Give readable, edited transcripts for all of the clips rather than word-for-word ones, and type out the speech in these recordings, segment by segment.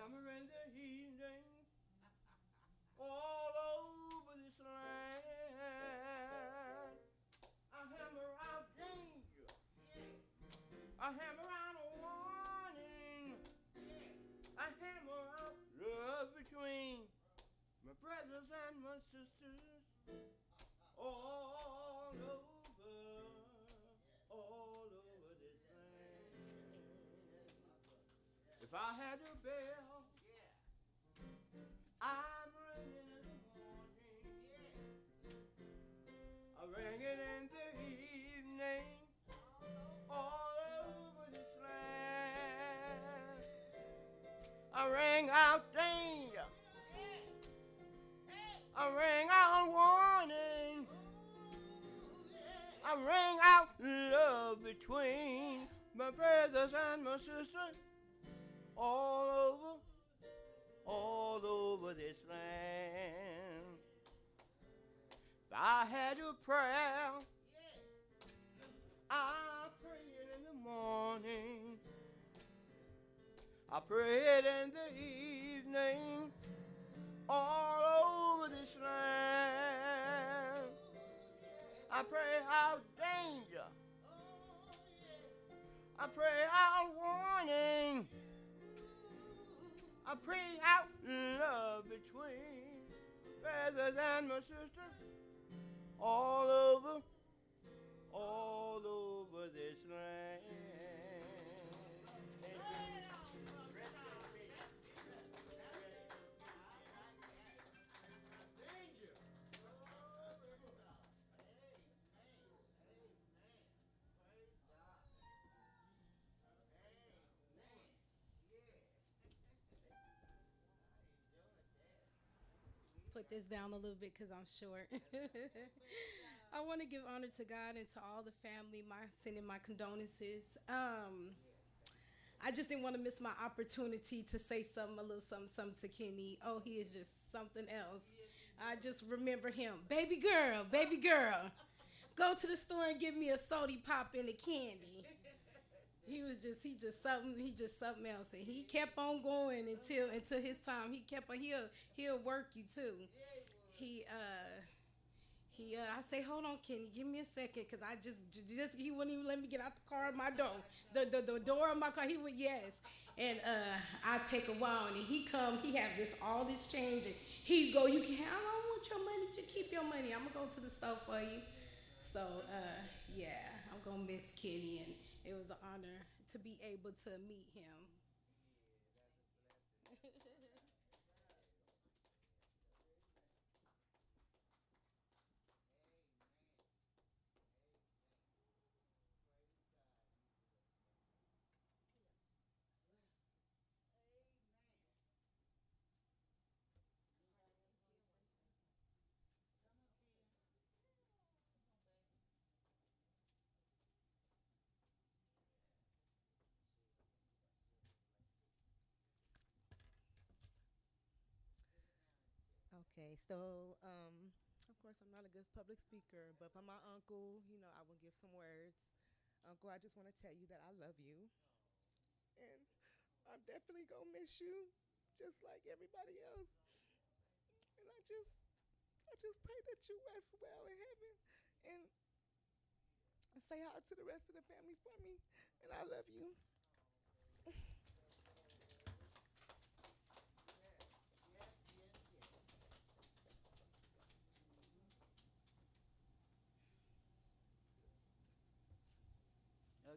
hammer in the evening all over this land. I hammer out danger. I hammer out a warning. I hammer out love between my brothers and my sisters all over, all over this land. If I had a bell, I'm ringing in the morning. I ring it in the evening, all over this land. I ring out danger. I ring out warning. I ring out love between my brothers and my sisters all over this land. If I had a prayer, I pray it in the morning. I pray it in the evening, all over this land. I pray out danger. I pray out warning. I pray out love between brothers and my sisters all over this land. Put this down a little bit because I'm short. I want to give honor to God and to all the family. Sending my condolences. I just didn't want to miss my opportunity to say something, a little something, something to Kenny. Oh, he is just something else. I just remember him, baby girl, go to the store and give me a soda pop and a candy. He just something else, and he kept on going until his time. He kept on. He'll work you too. I say, hold on, Kenny, give me a second, cause I just he wouldn't even let me get out the car of my door, the door of my car. He would, yes, and I take a while, and he come, he have all this change, and he go, you can, I don't want your money, just keep your money. I'm gonna go to the store for you. So yeah, I'm gonna miss Kenny, and it was an honor to be able to meet him. Okay, so of course I'm not a good public speaker, but for my uncle, I will give some words. Uncle, I just want to tell you that I love you, and I'm definitely gonna miss you, just like everybody else. And I just pray that you rest well in heaven, and say hi to the rest of the family for me. And I love you.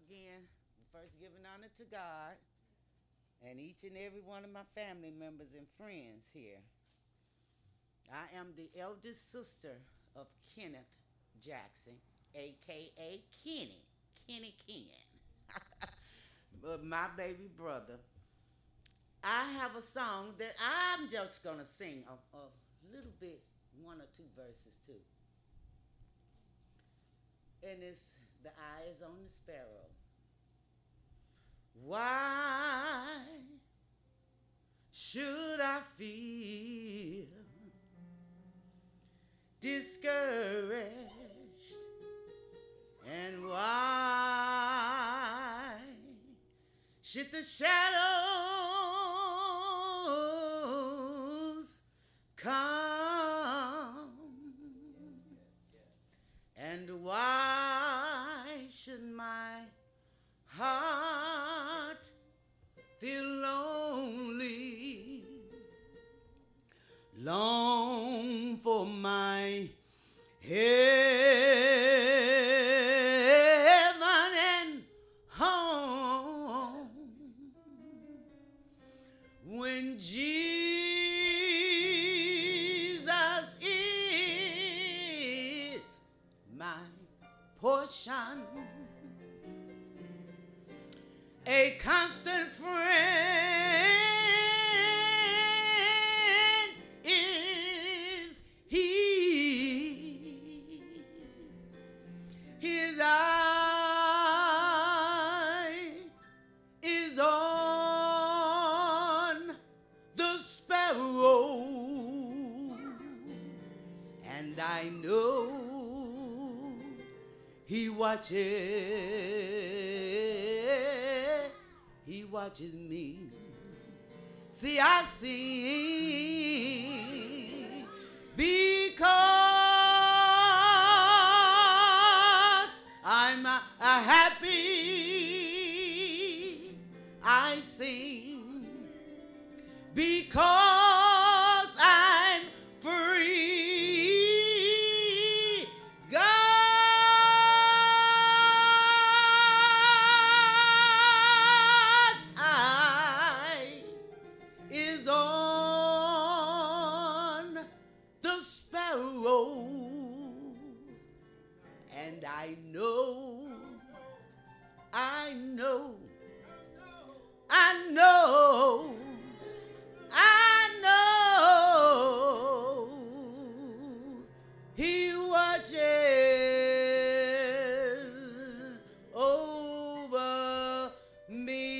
Again, first giving honor to God and each and every one of my family members and friends here. I am the eldest sister of Kenneth Jackson, aka Kenny Ken, but my baby brother. I have a song that I'm just gonna sing a little bit, one or two verses too, and it's "The Eye Is on the Sparrow." Why should I feel discouraged? And why should the shadows portion, a constant friend is he. His eye is on the sparrow, and I know he watches me. See, I see because I'm happy. I sing because I'm free. God's eye is on the sparrow, and I know, I know, I know, I know he watches over me.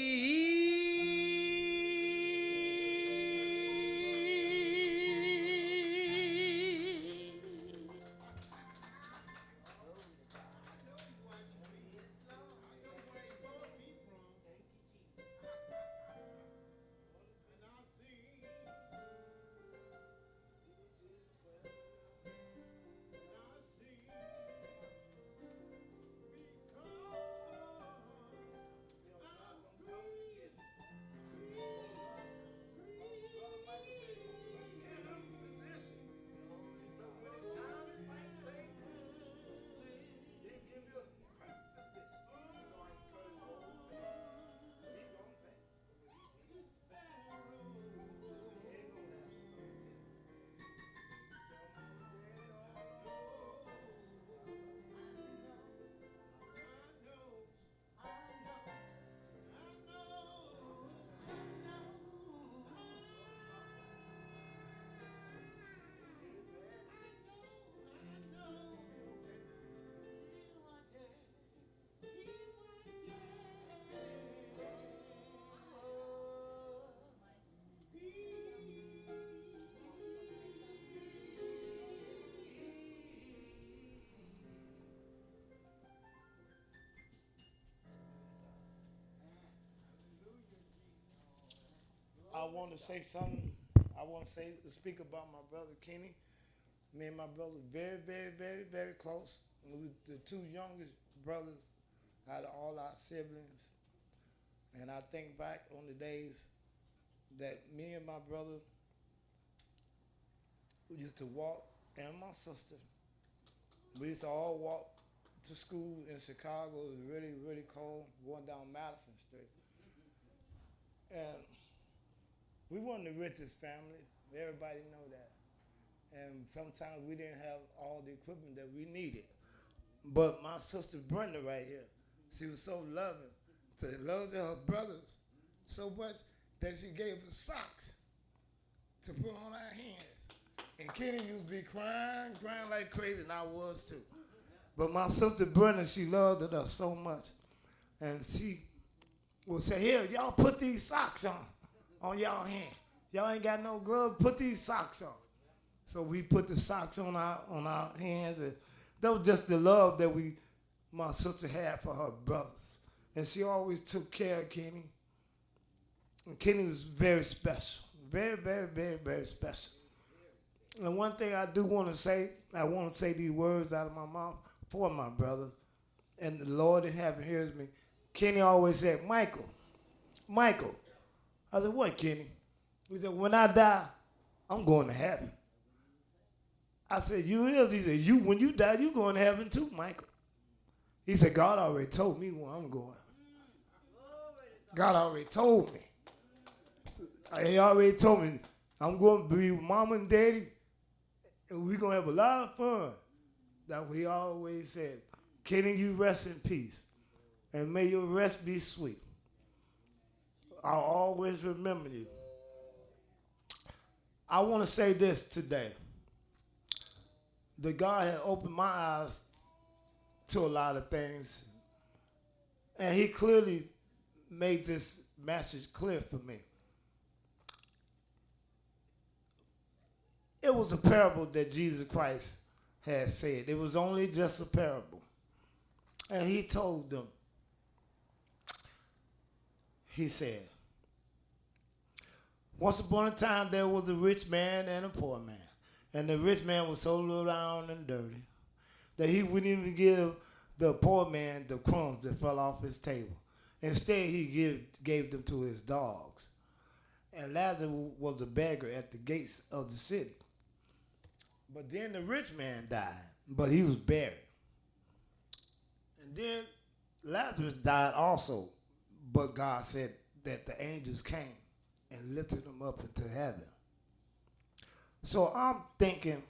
I want to say something. I want to speak about my brother Kenny. Me and my brother very, very, very, very close. We were the two youngest brothers out of all our siblings. And I think back on the days that me and my brother used to walk, and my sister. We used to all walk to school in Chicago. It was really, really cold, going down Madison Street. And we weren't the richest family. Everybody know that. And sometimes we didn't have all the equipment that we needed. But my sister Brenda right here, she was so loving. She loved her brothers so much that she gave us socks to put on our hands. And Kenny used to be crying like crazy, and I was too. But my sister Brenda, she loved us so much. And she would say, here, y'all put these socks on y'all hands. Y'all ain't got no gloves, put these socks on. So we put the socks on our hands, and that was just the love that my sister had for her brothers. And she always took care of Kenny. And Kenny was very special. Very, very, very, very special. And one thing I do want to say, I want to say these words out of my mouth for my brother. And the Lord in heaven hears me. Kenny always said, Michael. I said, what, Kenny? He said, when I die, I'm going to heaven. I said, you is? He said, when you die, you going to heaven too, Michael. He said, God already told me where I'm going. God already told me. He already told me I'm going to be with Mama and Daddy, and we're going to have a lot of fun. That's what he always said. Kenny, you rest in peace. And may your rest be sweet. I'll always remember you. I want to say this today. That God had opened my eyes to a lot of things. And he clearly made this message clear for me. It was a parable that Jesus Christ had said. It was only just a parable. And he told them, he said, once upon a time there was a rich man and a poor man. And the rich man was so low down and dirty that he wouldn't even give the poor man the crumbs that fell off his table. Instead, he gave them to his dogs. And Lazarus was a beggar at the gates of the city. But then the rich man died, but he was buried. And then Lazarus died also, but God said that the angels came and lifted him up into heaven. So I'm thinking,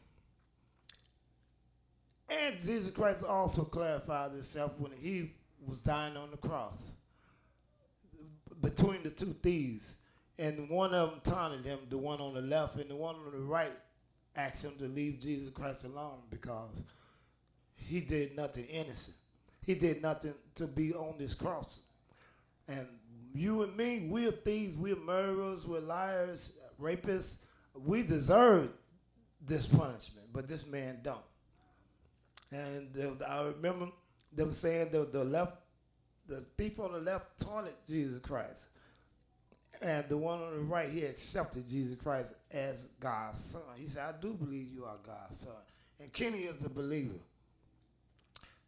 and Jesus Christ also clarified himself when he was dying on the cross between the two thieves. And one of them taunted him, the one on the left, and the one on the right asked him to leave Jesus Christ alone because he did nothing innocent. He did nothing to be on this cross. And you and me, we're thieves, we're murderers, we're liars, rapists. We deserve this punishment, but this man don't. And I remember them saying the thief on the left taunted Jesus Christ. And the one on the right, he accepted Jesus Christ as God's son. He said, I do believe you are God's son. And Kenny is a believer.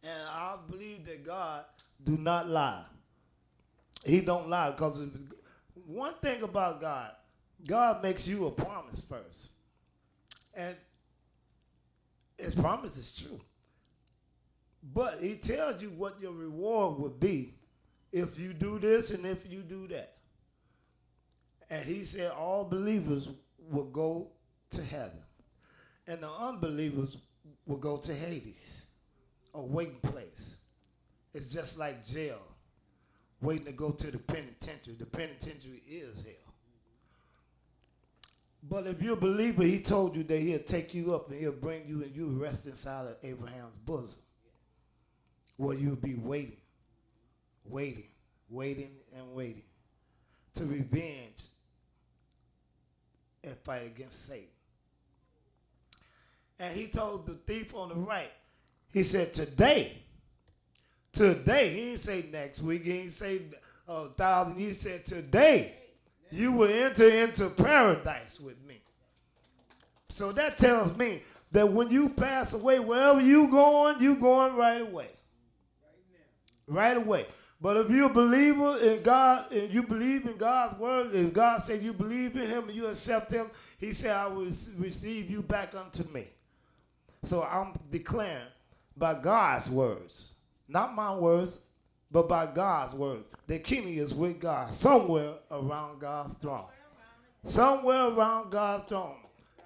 And I believe that God do not lie. He don't lie, because one thing about God, God makes you a promise first. And his promise is true. But he tells you what your reward would be if you do this and if you do that. And he said all believers will go to heaven. And the unbelievers will go to Hades, a waiting place. It's just like jail, waiting to go to the penitentiary. The penitentiary is hell. But if you're a believer, he told you that he'll take you up and he'll bring you and you'll rest inside of Abraham's bosom, where you'll be waiting to revenge and fight against Satan. And he told the thief on the right, he said, today, he didn't say next week, he didn't say 1,000, he said today, you will enter into paradise with me. So that tells me that when you pass away, wherever you're going right away. Right away. But if you're a believer in God and you believe in God's word, and God said you believe in him and you accept him, he said, I will receive you back unto me. So I'm declaring by God's words, not my words, but by God's word, that Kenny is with God somewhere around God's throne. Somewhere around God's throne.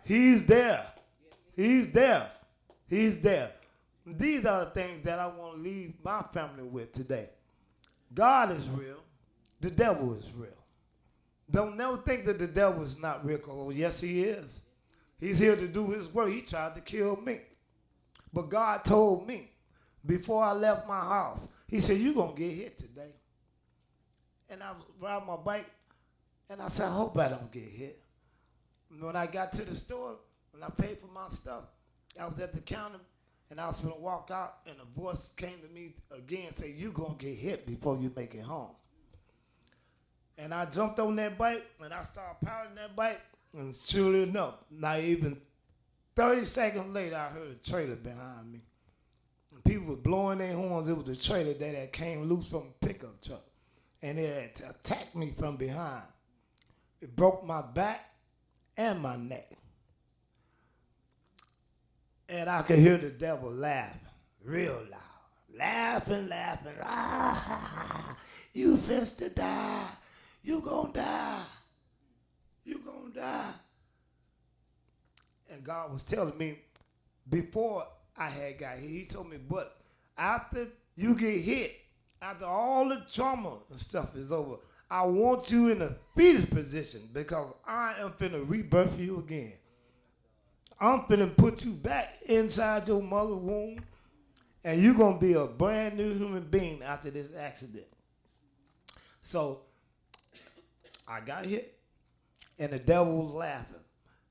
He's there. He's there. He's there. These are the things that I want to leave my family with today. God is real. The devil is real. Don't never think that the devil is not real. Oh, yes, he is. He's here to do his work. He tried to kill me. But God told me before I left my house, he said, you're going to get hit today. And I was riding my bike, and I said, I hope I don't get hit. And when I got to the store, when I paid for my stuff, I was at the counter, and I was going to walk out, and a voice came to me again and said, you're going to get hit before you make it home. And I jumped on that bike, and I started powering that bike, and surely enough, not even 30 seconds later, I heard a trailer behind me. And people were blowing their horns. It was a trailer that had came loose from a pickup truck, and it had attacked me from behind. It broke my back and my neck. And I could hear the devil laughing, real loud. Laughing. Ah, you fist to die. You gonna die. You gonna die. And God was telling me before I had got here, he told me, but After you get hit, after all the trauma and stuff is over, I want you in a fetus position because I am finna rebirth you again. I'm finna put you back inside your mother's womb, and you're gonna be a brand new human being after this accident. So I got hit, and the devil was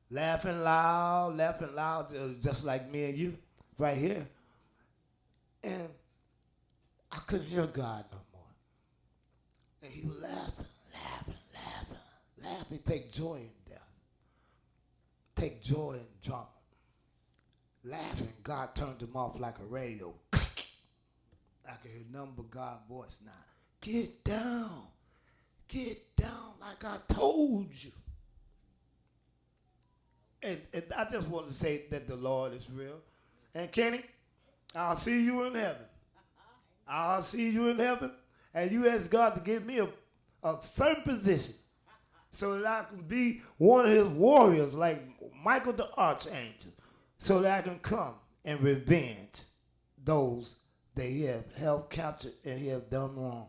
laughing loud, just like me and you right here. And I couldn't hear God no more. And he was laughing. Take joy in death. Take joy in drama. Laughing, God turned him off like a radio. I can hear nothing but God's voice now. Get down like I told you. And I just want to say that the Lord is real. And Kenny, I'll see you in heaven. I'll see you in heaven. And you ask God to give me a certain position so that I can be one of his warriors like Michael the Archangel, so that I can come and revenge those that he have held captured and he have done wrong.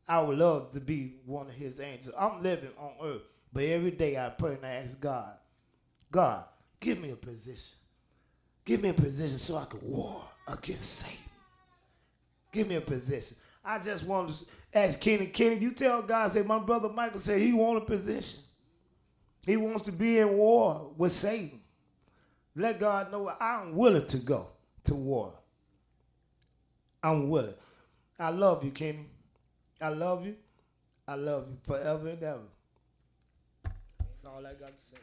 I would love to be one of his angels. I'm living on earth, but every day I pray and I ask God, give me a position. Give me a position so I can war against Satan. Give me a position. I just want to ask Kenny, you tell God, say, my brother Michael said he wants a position. He wants to be in war with Satan. Let God know I'm willing to go to war. I'm willing. I love you, Kenny. I love you. I love you forever and ever. That's all I got to say.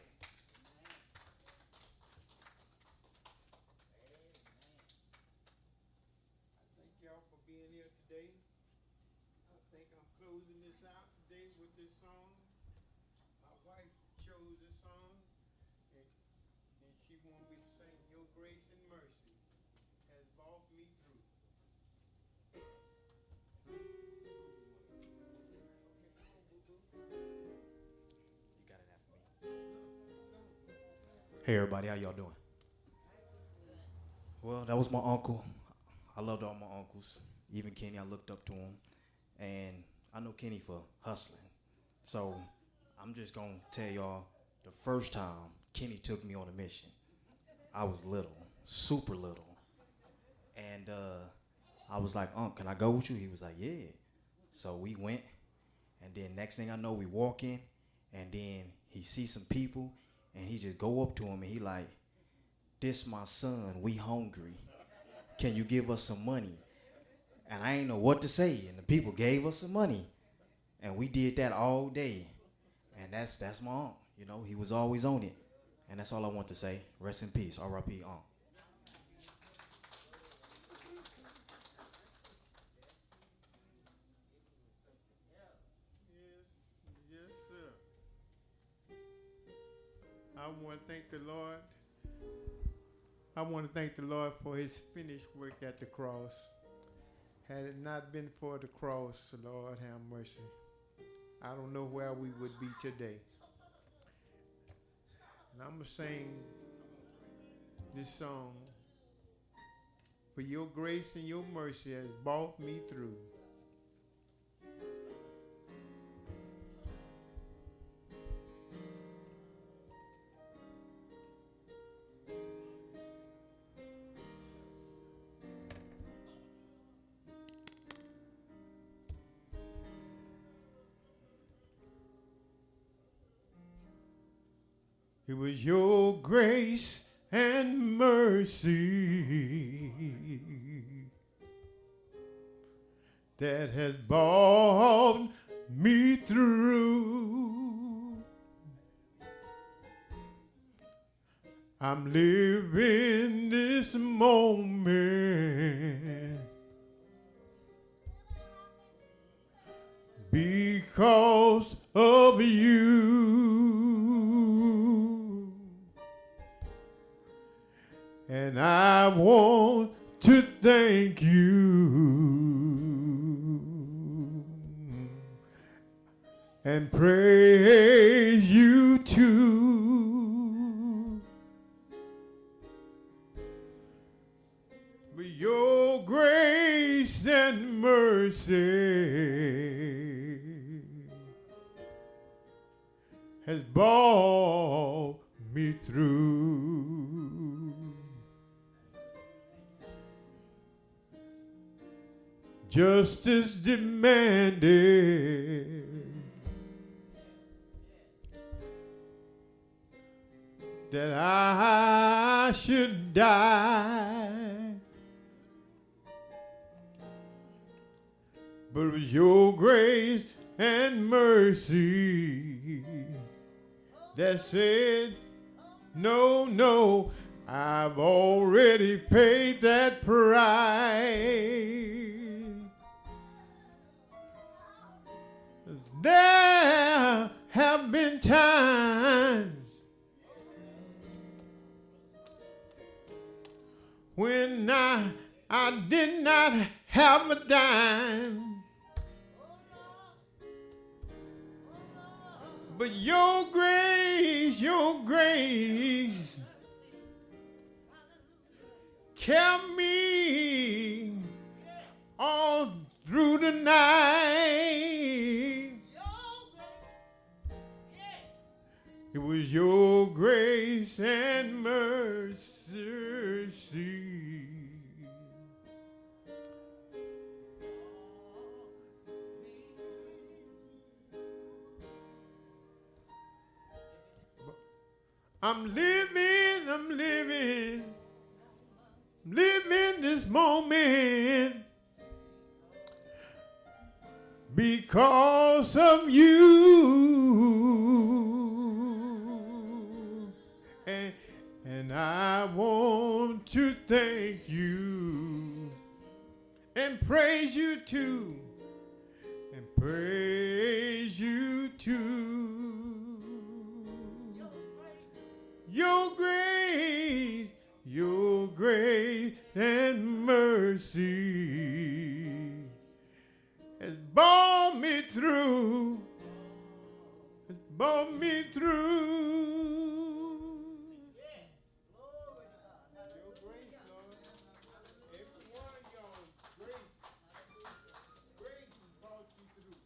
Thank y'all for being here today. I think I'm closing this out today with this song. My wife chose this song, and she wanted me to sing Your Grace and Mercy has brought me through. You got it after me. Hey everybody, how y'all doing? Well, that was my uncle. I loved all my uncles. Even Kenny, I looked up to him. And I know Kenny for hustling. So I'm just going to tell y'all the first time Kenny took me on a mission, I was little, super little. And I was like, Unc, can I go with you? He was like, yeah. So we went. And then next thing I know, we walk in. And then he sees some people. And he just go up to him and he like, this my son, we hungry. Can you give us some money? And I ain't know what to say. And the people gave us some money. And we did that all day. And that's my uncle. You know, he was always on it. And that's all I want to say. Rest in peace. R.I.P. Uncle. Yes, sir. I want to thank the Lord. I want to thank the Lord for his finished work at the cross. Had it not been for the cross, Lord have mercy, I don't know where we would be today. And I'm going to sing this song. For your grace and your mercy has brought me through. It was your grace and mercy that has brought me through. I'm living this moment because of you. And I want to thank you and praise you too. With your grace mercy has brought me through. Justice demanded that I should die, but it was your grace and mercy that said, no, no, I've already paid that price. There have been times when I did not have a dime, but your grace kept me all through the night. It was your grace and mercy. I'm living this moment because of you. And I want to thank you and praise you too, and praise you too. Your grace and mercy has brought me through, has brought me through. Your grace, Lord. Every one of y'all, grace has brought you through.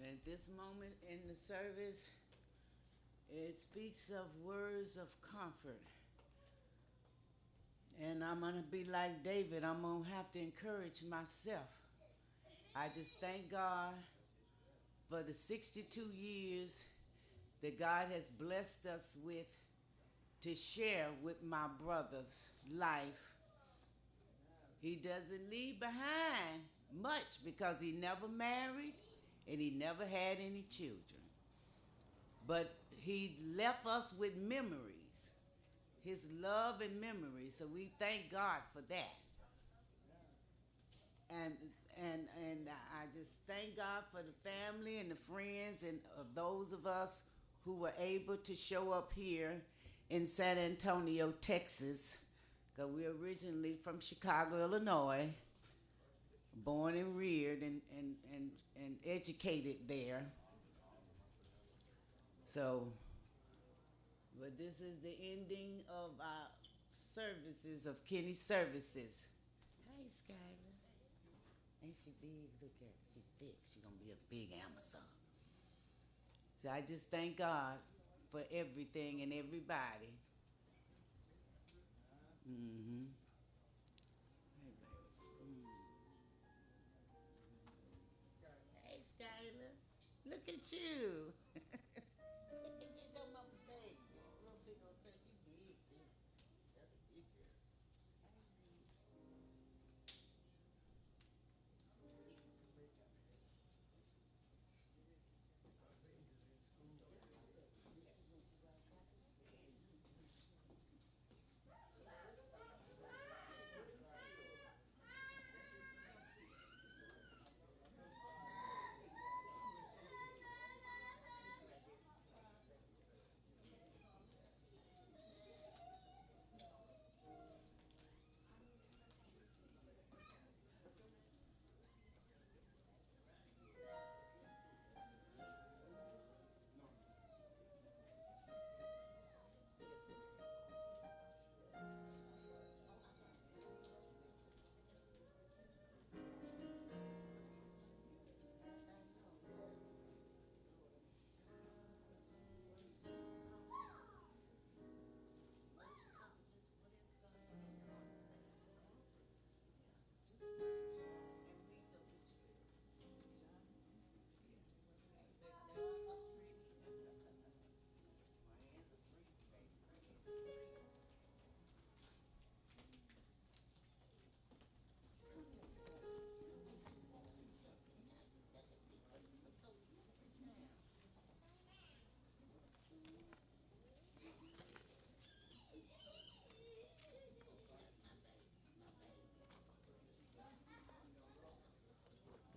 At this moment in the service, it speaks of words of comfort. And I'm going to be like David. I'm going to have to encourage myself. I just thank God for the 62 years that God has blessed us with to share with my brother's life. He doesn't leave behind much because he never married and he never had any children. But he left us with memories, his love and memories. So we thank God for that. And I just thank God for the family and the friends and those of us who were able to show up here in San Antonio, Texas, because we're originally from Chicago, Illinois, born and reared and educated there. So, but this is the ending of our services, of Kenny's services. Hey, Skylar. Ain't she big? Look at her. She thick. She gonna be a big Amazon. So I just thank God for everything and everybody. Mm-hmm. Hey, Skylar. Look at you. You know my baby. Little big old say she big too. That's a big girl.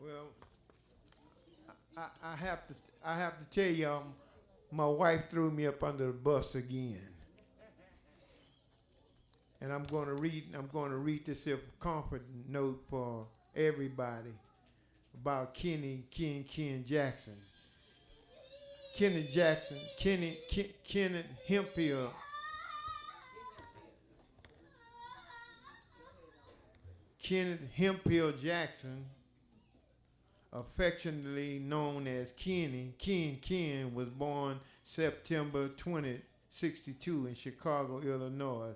Well, I have to tell y'all, my wife threw me up under the bus again. And I'm going to read this here comfort note for everybody about Ken Jackson. Kenneth Hemphill. Kenneth Hemphill Jackson, affectionately known as Ken, was born September 20, 62 in Chicago, Illinois,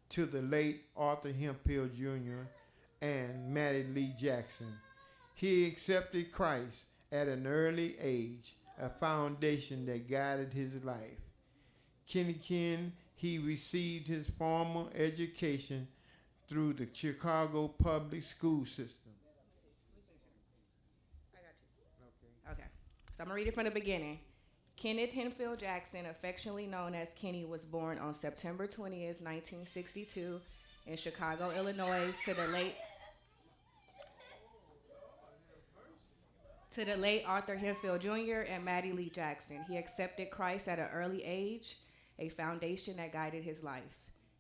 to the late Arthur Hemphill Jr. and Mattie Lee Jackson. He accepted Christ at an early age, a foundation that guided his life. Ken, he received his formal education through the Chicago public school system. I got you. Okay. So I'm going to read it from the beginning. Kenneth Hemphill Jackson, affectionately known as Kenny, was born on September 20th, 1962 in Chicago, Illinois, to the late Arthur Hemphill Jr. and Mattie Lee Jackson. He accepted Christ at an early age, a foundation that guided his life.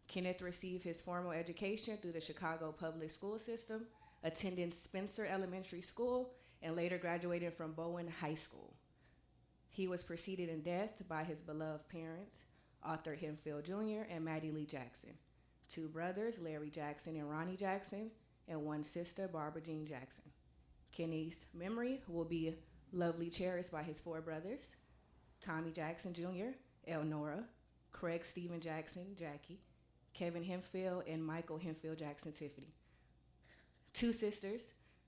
Kenneth received his formal education through the Chicago public school system, attending Spencer Elementary School, and later graduated from Bowen High School. He was preceded in death by his beloved parents, Arthur Hemphill Jr. and Mattie Lee Jackson, two brothers, Larry Jackson and Ronnie Jackson, and one sister, Barbara Jean Jackson. Kenny's memory will be lovely cherished by his four brothers, Tommy Jackson Jr., Elnora, Craig Stephen Jackson, Jackie, Kevin Hemphill, and Michael Hemphill Jackson, Tiffany. Two sisters,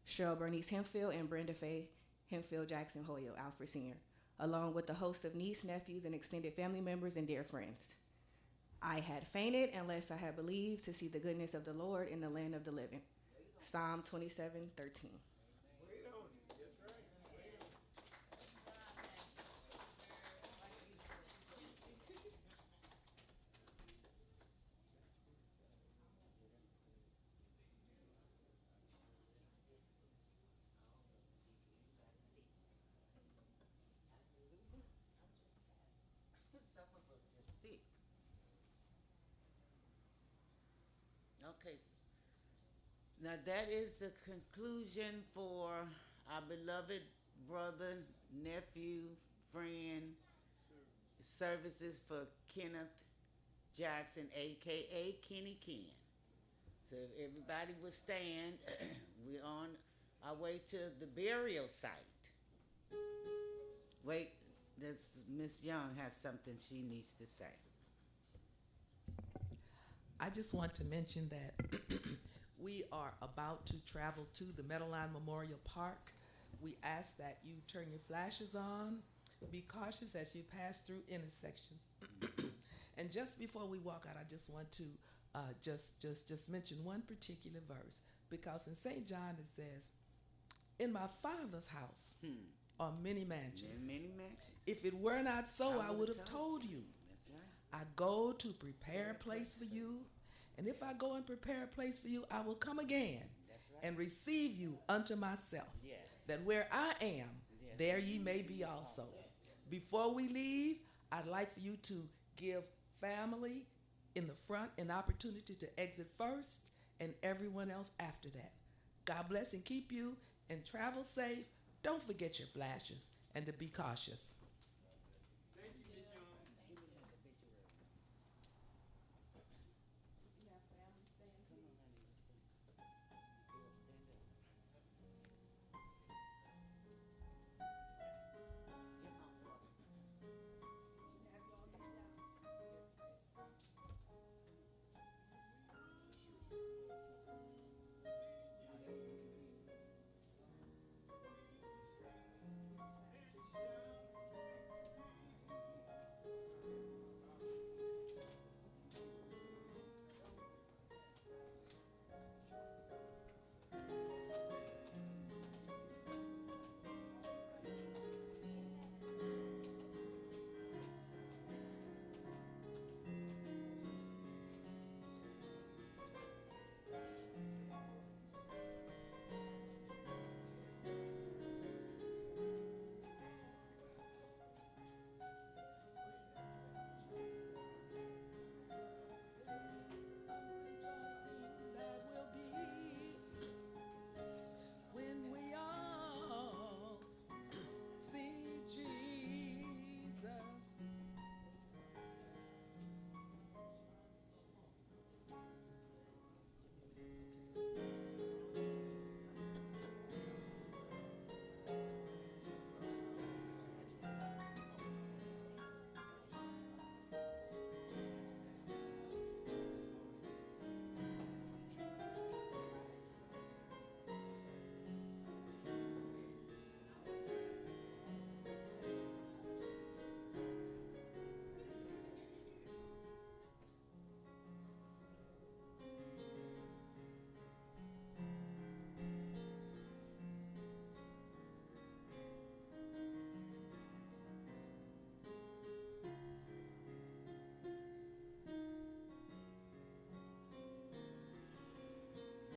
Cheryl Bernice Hemphill and Brenda Faye Hemphill Jackson Hoyle, Alfred Sr., along with a host of nieces, nephews, and extended family members and dear friends. I had fainted unless I had believed to see the goodness of the Lord in the land of the living. Psalm 27:13. Okay. Now that is the conclusion for our beloved brother, nephew, friend services for Kenneth Jackson, aka Kenny Ken. So if everybody would stand, we're on our way to the burial site. Wait, this Miss Young has something she needs to say. I just want to mention that we are about to travel to the Meadowline Memorial Park. We ask that you turn your flashes on, be cautious as you pass through intersections. And just before we walk out, I just want to just mention one particular verse, because in St. John it says, "In my Father's house are many mansions. Many mansions. If it were not so, I would have told you. That's right. I go to prepare a place for you, and if I go and prepare a place for you, I will come again and receive you unto myself, that where I am, there ye may be also." Before we leave, I'd like for you to give family in the front an opportunity to exit first, and everyone else after that. God bless and keep you, and travel safe. Don't forget your flashes, and to be cautious.